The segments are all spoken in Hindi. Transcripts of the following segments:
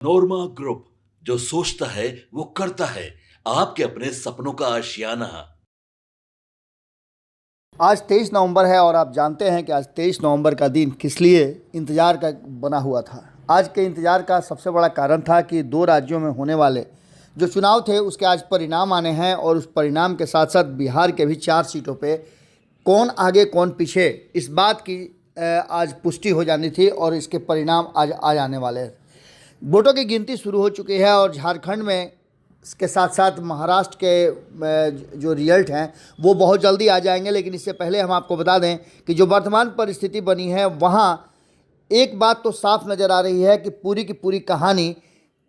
नोरमा ग्रुप, जो सोचता है वो करता है। आपके अपने सपनों का आशियाना। आज 23 नवंबर है और आप जानते हैं कि आज 23 नवंबर का दिन किस लिए इंतज़ार का बना हुआ था। आज के इंतज़ार का सबसे बड़ा कारण था कि दो राज्यों में होने वाले जो चुनाव थे उसके आज परिणाम आने हैं और उस परिणाम के साथ साथ बिहार के भी 4 सीटों पे कौन आगे कौन पीछे, इस बात की आज पुष्टि हो जानी थी और इसके परिणाम आज आ जाने वाले हैं। वोटों की गिनती शुरू हो चुकी है और झारखंड में इसके साथ साथ महाराष्ट्र के जो रिजल्ट हैं वो बहुत जल्दी आ जाएंगे। लेकिन इससे पहले हम आपको बता दें कि जो वर्तमान परिस्थिति बनी है वहाँ एक बात तो साफ नज़र आ रही है कि पूरी की पूरी कहानी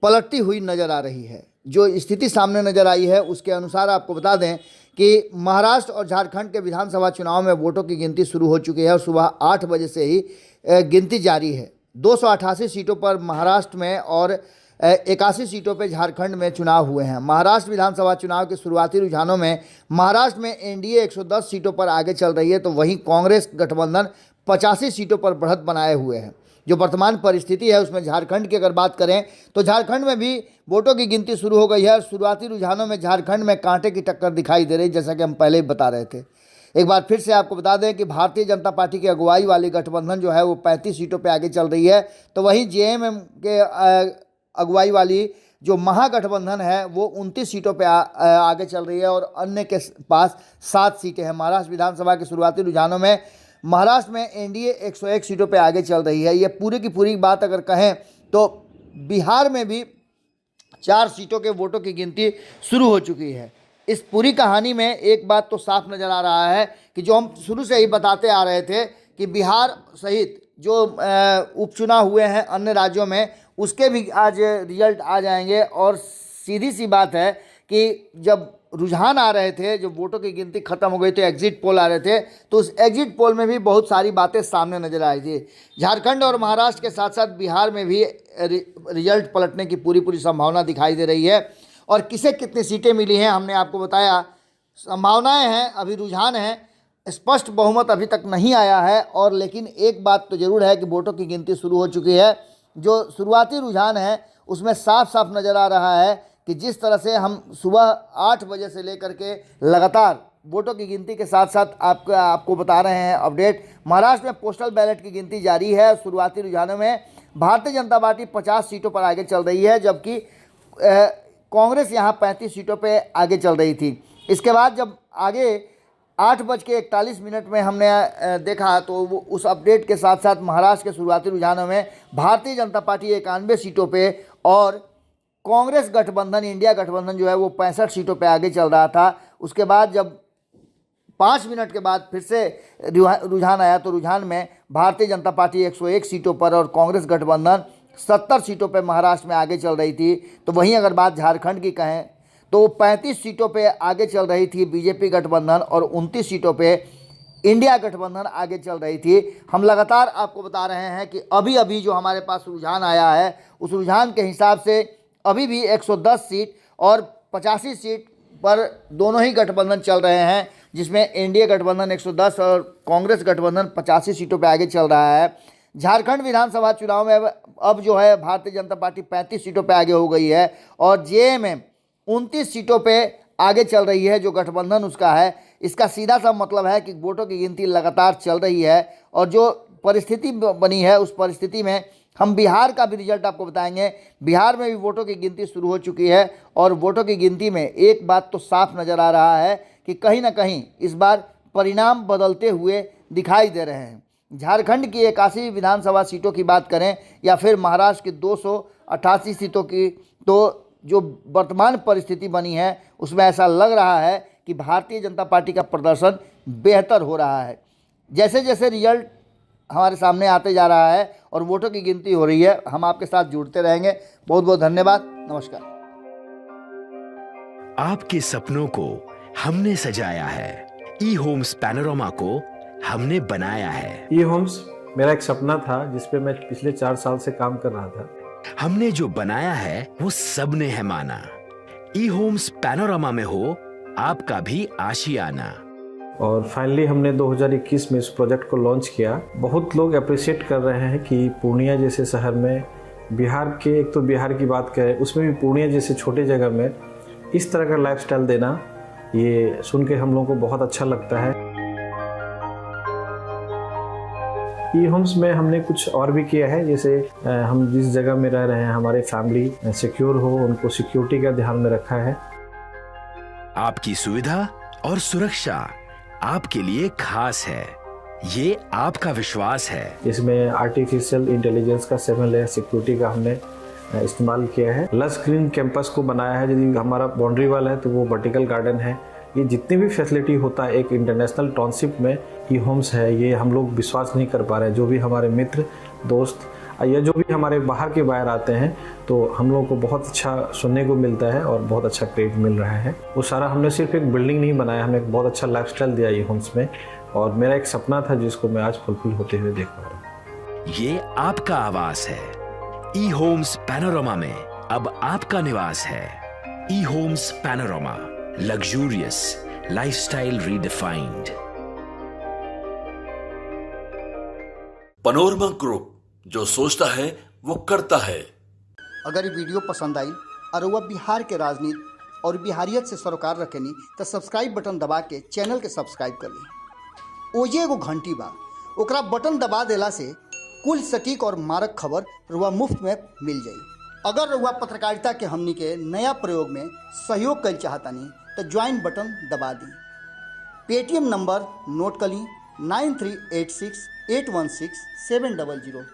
पलटती हुई नज़र आ रही है। जो स्थिति सामने नज़र आई है उसके अनुसार आपको बता दें कि महाराष्ट्र और झारखंड के विधानसभा चुनाव में वोटों की गिनती शुरू हो चुकी है और सुबह 8 बजे से ही गिनती जारी है। 288 सीटों पर महाराष्ट्र में और 81 सीटों पर झारखंड में चुनाव हुए हैं। महाराष्ट्र विधानसभा चुनाव के शुरुआती रुझानों में महाराष्ट्र में एनडीए 110 सीटों पर आगे चल रही है, तो वहीं कांग्रेस गठबंधन 85 सीटों पर बढ़त बनाए हुए हैं। जो वर्तमान परिस्थिति है उसमें झारखंड की अगर बात करें तो झारखंड में भी वोटों की गिनती शुरू हो गई है। शुरुआती रुझानों में झारखंड में कांटे की टक्कर दिखाई दे रही, जैसा कि हम पहले ही बता रहे थे। एक बार फिर से आपको बता दें कि भारतीय जनता पार्टी की अगुवाई वाली गठबंधन जो है वो 35 सीटों पर आगे चल रही है, तो वहीं जेएमएम के अगुवाई वाली जो महागठबंधन है वो 29 सीटों पे आगे चल रही है और अन्य के पास 7 सीटें हैं। महाराष्ट्र विधानसभा के शुरुआती रुझानों में महाराष्ट्र में एनडीए 101 सीटों पे आगे चल रही है। ये पूरी की पूरी बात अगर कहें तो बिहार में भी 4 सीटों के वोटों की गिनती शुरू हो चुकी है। इस पूरी कहानी में एक बात तो साफ नज़र आ रहा है कि जो हम शुरू से ही बताते आ रहे थे कि बिहार सहित जो उपचुनाव हुए हैं अन्य राज्यों में उसके भी आज रिजल्ट आ जाएंगे। और सीधी सी बात है कि जब रुझान आ रहे थे, जब वोटों की गिनती खत्म हो गई तो एग्जिट पोल आ रहे थे, तो उस एग्जिट पोल में भी बहुत सारी बातें सामने नजर आई थी। झारखंड और महाराष्ट्र के साथ साथ बिहार में भी रिजल्ट पलटने की पूरी संभावना दिखाई दे रही है। और किसे कितनी सीटें मिली हैं हमने आपको बताया। संभावनाएँ हैं, अभी रुझान हैं, स्पष्ट बहुमत अभी तक नहीं आया है। और लेकिन एक बात तो ज़रूर है कि वोटों की गिनती शुरू हो चुकी है। जो शुरुआती रुझान है उसमें साफ साफ नज़र आ रहा है कि जिस तरह से हम सुबह 8 बजे से लेकर के लगातार वोटों की गिनती के साथ साथ आपको बता रहे हैं अपडेट। महाराष्ट्र में पोस्टल बैलेट की गिनती जारी है। शुरुआती रुझानों में भारतीय जनता पार्टी 50 सीटों पर आगे चल रही है, जबकि कांग्रेस यहाँ 35 सीटों पर आगे चल रही थी। इसके बाद जब आगे 8:41 में हमने देखा तो उस अपडेट के साथ साथ महाराष्ट्र के शुरुआती रुझानों में भारतीय जनता पार्टी 91 सीटों पे और कांग्रेस गठबंधन, इंडिया गठबंधन जो है वो 65 सीटों पे आगे चल रहा था। उसके बाद जब 5 मिनट के बाद फिर से रुझान आया तो रुझान में भारतीय जनता पार्टी 101 सीटों पर और कांग्रेस गठबंधन 70 सीटों पर महाराष्ट्र में आगे चल रही थी। तो वहीं अगर बात झारखंड की कहें तो 35 सीटों पे आगे चल रही थी बीजेपी गठबंधन और 29 सीटों पे इंडिया गठबंधन आगे चल रही थी। हम लगातार आपको बता रहे हैं कि अभी जो हमारे पास रुझान आया है उस रुझान के हिसाब से अभी भी 110 सीट और 85 सीट पर दोनों ही गठबंधन चल रहे हैं, जिसमें एनडीए गठबंधन 110 और कांग्रेस गठबंधन 85 सीटों पर आगे चल रहा है। झारखंड विधानसभा चुनाव में अब जो है भारतीय जनता पार्टी 35 सीटों पर आगे हो गई है और जेएमएम 29 सीटों पे आगे चल रही है जो गठबंधन उसका है। इसका सीधा सा मतलब है कि वोटों की गिनती लगातार चल रही है और जो परिस्थिति बनी है उस परिस्थिति में हम बिहार का भी रिजल्ट आपको बताएंगे। बिहार में भी वोटों की गिनती शुरू हो चुकी है और वोटों की गिनती में एक बात तो साफ नज़र आ रहा है कि कहीं ना कहीं इस बार परिणाम बदलते हुए दिखाई दे रहे हैं। झारखंड की 81 विधानसभा सीटों की बात करें या फिर महाराष्ट्र की 288 सीटों की, तो जो वर्तमान परिस्थिति बनी है उसमें ऐसा लग रहा है कि भारतीय जनता पार्टी का प्रदर्शन बेहतर हो रहा है। जैसे जैसे रिजल्ट हमारे सामने आते जा रहा है और वोटों की गिनती हो रही है, हम आपके साथ जुड़ते रहेंगे। बहुत बहुत धन्यवाद, नमस्कार। आपके सपनों को हमने सजाया है, ई होम्स पैनोरमा को हमने बनाया है। ई होम्स मेरा एक सपना था जिसपे मैं पिछले 4 साल से काम कर रहा था। हमने जो बनाया है वो सबने है माना। ई होम्स पैनोरमा में हो आपका भी आशियाना। और फाइनली हमने 2021 में इस प्रोजेक्ट को लॉन्च किया। बहुत लोग अप्रिशिएट कर रहे हैं कि पूर्णिया जैसे शहर में बिहार के, एक तो बिहार की बात करें, उसमें भी पूर्णिया जैसे छोटे जगह में इस तरह का लाइफस्टाइल देना, ये सुन के हम लोगों को बहुत अच्छा लगता है। ई होम्स में हमने कुछ और भी किया है, जैसे हम जिस जगह में रह रहे हैं हमारे फैमिली सिक्योर हो, उनको सिक्योरिटी का ध्यान में रखा है। आपकी सुविधा और सुरक्षा आपके लिए खास है, ये आपका विश्वास है। इसमें आर्टिफिशियल इंटेलिजेंस का 7 लेयर सिक्योरिटी का हमने इस्तेमाल किया है। लस ग्रीन कैंपस को बनाया है, यदि हमारा बाउंड्री वाल है तो वो वर्टिकल गार्डन है। ये जितनी भी फैसिलिटी होता है एक इंटरनेशनल टाउनशिप में, ई होम्स है, ये हम लोग विश्वास नहीं कर पा रहे हैं। जो भी हमारे मित्र दोस्त या जो भी हमारे बाहर के बाहर आते हैं, तो हम लोगों को बहुत अच्छा सुनने को मिलता है और बहुत अच्छा क्रेडिट मिल रहा है। वो सारा हमने सिर्फ एक बिल्डिंग नहीं बनाया, हमने एक बहुत अच्छा लाइफस्टाइल दिया ई होम्स में, और मेरा एक सपना था जिसको मैं आज फुलफिल होते हुए देख पा रहा हूँ। ये आपका आवास है। ई होम्स पैनोरामा में अब आपका निवास है। E Homes Panorama, luxurious lifestyle redefined. Panorama Group, जो सोचता है वो करता है। अगर ये वीडियो पसंद आई और वह बिहार के राजनीति और बिहारियत से सरोकार रखेनी तो सब्सक्राइब बटन दबा के चैनल के सब्सक्राइब कर ली। ओजे एगो घंटी बा, ओकरा बटन दबा देला से कुल सटीक और मारक खबर रुआ मुफ्त में मिल जाई। अगर रुआ पत्रकारिता के हमनी के नया प्रयोग में सहयोग कर चाहतानी तो ज्वाइन बटन दबा दी। पेटीएम नंबर नोट कर ली 9386816700।